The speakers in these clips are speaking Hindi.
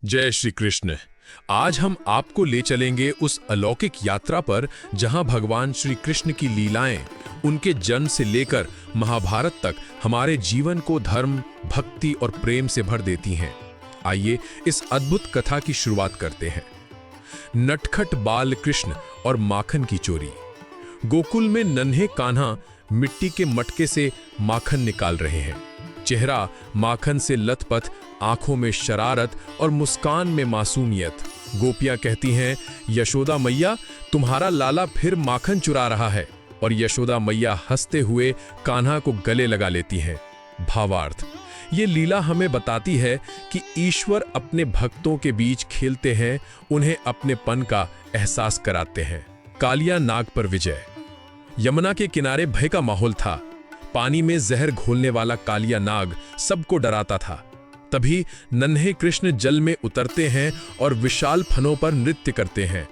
जय श्री कृष्ण। आज हम आपको ले चलेंगे उस अलौकिक यात्रा पर जहां भगवान श्री कृष्ण की लीलाएं उनके जन्म से लेकर महाभारत तक हमारे जीवन को धर्म, भक्ति और प्रेम से भर देती हैं। आइए इस अद्भुत कथा की शुरुआत करते हैं। नटखट बाल कृष्ण और माखन की चोरी। गोकुल में नन्हे कान्हा मिट्टी के मटके से माखन निकाल रहे हैं। चेहरा माखन से लथपथ, आंखों में शरारत और मुस्कान में मासूमियत। गोपियां कहती हैं, यशोदा मैया तुम्हारा लाला फिर माखन चुरा रहा है। और यशोदा मैया हंसते हुए कान्हा को गले लगा लेती हैं। भावार्थ, ये लीला हमें बताती है कि ईश्वर अपने भक्तों के बीच खेलते हैं, उन्हें अपनेपन का एहसास कराते हैं। कालिया नाग पर विजय। यमुना के किनारे भय का माहौल था। पानी में जहर घोलने वाला कालिया नाग सबको डराता था। तभी नन्हे कृष्ण जल में उतरते हैं और विशाल फनों पर नृत्य करते हैं।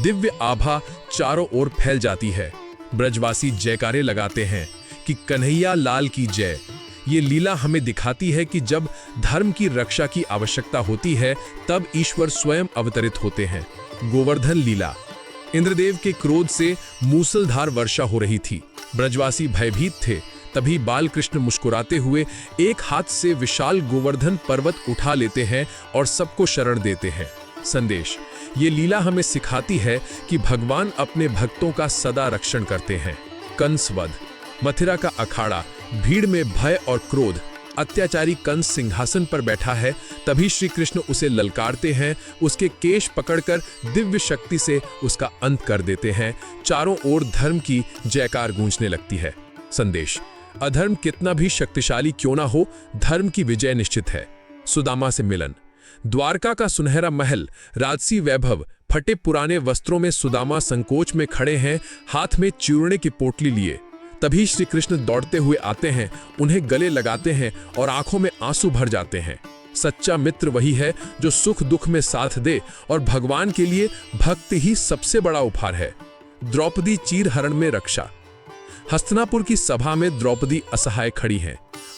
दिव्य आभा चारों ओर फैल जाती है। ब्रजवासी जयकारे लगाते हैं कि कन्हैया लाल की जय। ये लीला हमें दिखाती है कि जब धर्म की रक्षा की आवश्यकता होती है तब ईश्वर स्वयं अवतरित होते हैं। गोवर्धन लीला। इंद्रदेव के क्रोध से मूसलधार वर्षा हो रही थी। ब्रजवासी भयभीत थे। तभी बालकृष्ण मुस्कुराते हुए एक हाथ से विशाल गोवर्धन पर्वत उठा लेते हैं और सबको शरण देते हैं। संदेश, ये लीला हमें सिखाती है कि भगवान अपने भक्तों का सदा रक्षण करते हैं। कंस वध। मथुरा का अखाड़ा, भीड़ में भय और क्रोध। अत्याचारी कंस सिंहासन पर बैठा है। तभी श्री कृष्ण उसे ललकारते हैं, उसके केश पकड़कर दिव्य शक्ति से उसका अंत कर देते हैं। चारों ओर धर्म की जयकार गूंजने लगती है। संदेश, अधर्म कितना भी शक्तिशाली क्यों ना हो, धर्म की विजय निश्चित है। सुदामा से मिलन। द्वारका का सुनहरा महल, राजसी वैभव। फटे पुराने वस्त्रों में सुदामा संकोच में खड़े हैं, हाथ में चूरने की पोटली लिए। तभी श्री कृष्ण दौड़ते हुए आते हैं, उन्हें गले लगाते हैं और आंखों में आंसू भर जाते हैं। सच्चा मित्र वही है जो सुख दुख में साथ दे, और भगवान के लिए भक्ति ही सबसे बड़ा उपहार है। द्रौपदी चीरहरण में रक्षा। हस्तिनापुर की सभा में द्रौपदी असहाय खड़ी हैं,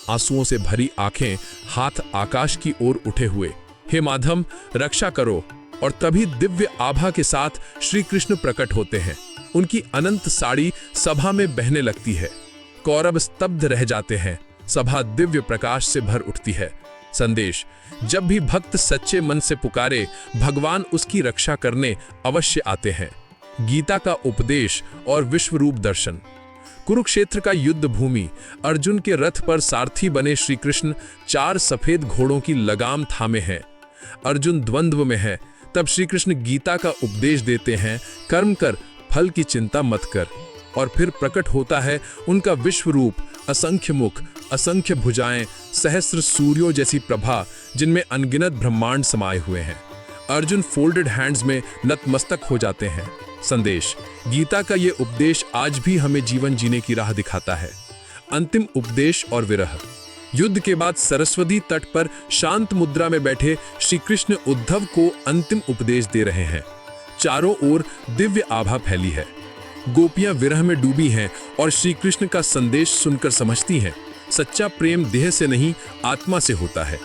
आंसुओं से भरी आंखें, हाथ आकाश की ओर उठे हुए। हे माधव, रक्षा करो। और तभी दिव्य आभा के साथ श्री कृष्ण प्रकट होते हैं। उनकी अनंत साड़ी सभा में बहने लगती है। कौरव स्तब्ध रह जाते हैं। सभा दिव्य प्रकाश से भर उठती है। संदेश, जब भी भक्त सच्चे मन से पुकारे, भगवान उसकी रक्षा करने अवश्य आते हैं। गीता का उपदेश और विश्वरूप दर्शन। कुरुक्षेत्र का युद्ध भूमि। अर्जुन के रथ पर सारथी बने श्री कृष्ण 4 सफेद घोड़ों की लगाम थामे हैं। अर्जुन द्वंद्व में है। तब श्री कृष्ण गीता का उपदेश देते हैं, कर्म कर, फल की चिंता मत कर। और फिर प्रकट होता है उनका विश्व रूप, असंख्य मुख, असंख्य भुजाएं, सहस्र सूर्यों जैसी प्रभा, जिनमें अनगिनत ब्रह्मांड समाये हुए हैं। अर्जुन फोल्डेड हैंड्स में नतमस्तक हो जाते हैं। संदेश, गीता का ये उपदेश आज भी हमें जीवन जीने की राह दिखाता है। अंतिम उपदेश और विरह। युद्ध के बाद सरस्वती तट पर शांत मुद्रा में बैठे श्री कृष्ण उद्धव को अंतिम उपदेश दे रहे हैं। चारों ओर दिव्य आभा फैली है। गोपियां विरह में डूबी हैं और श्री कृष्ण का संदेश सुनकर समझती हैं, सच्चा प्रेम देह से नहीं, आत्मा से होता है।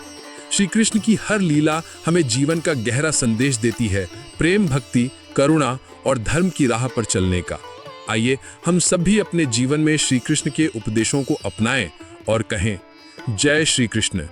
श्री कृष्ण की हर लीला हमें जीवन का गहरा संदेश देती है, प्रेम, भक्ति, करुणा और धर्म की राह पर चलने का। आइए हम सब भी अपने जीवन में श्री कृष्ण के उपदेशों को अपनाएं और कहें, जय श्री कृष्ण।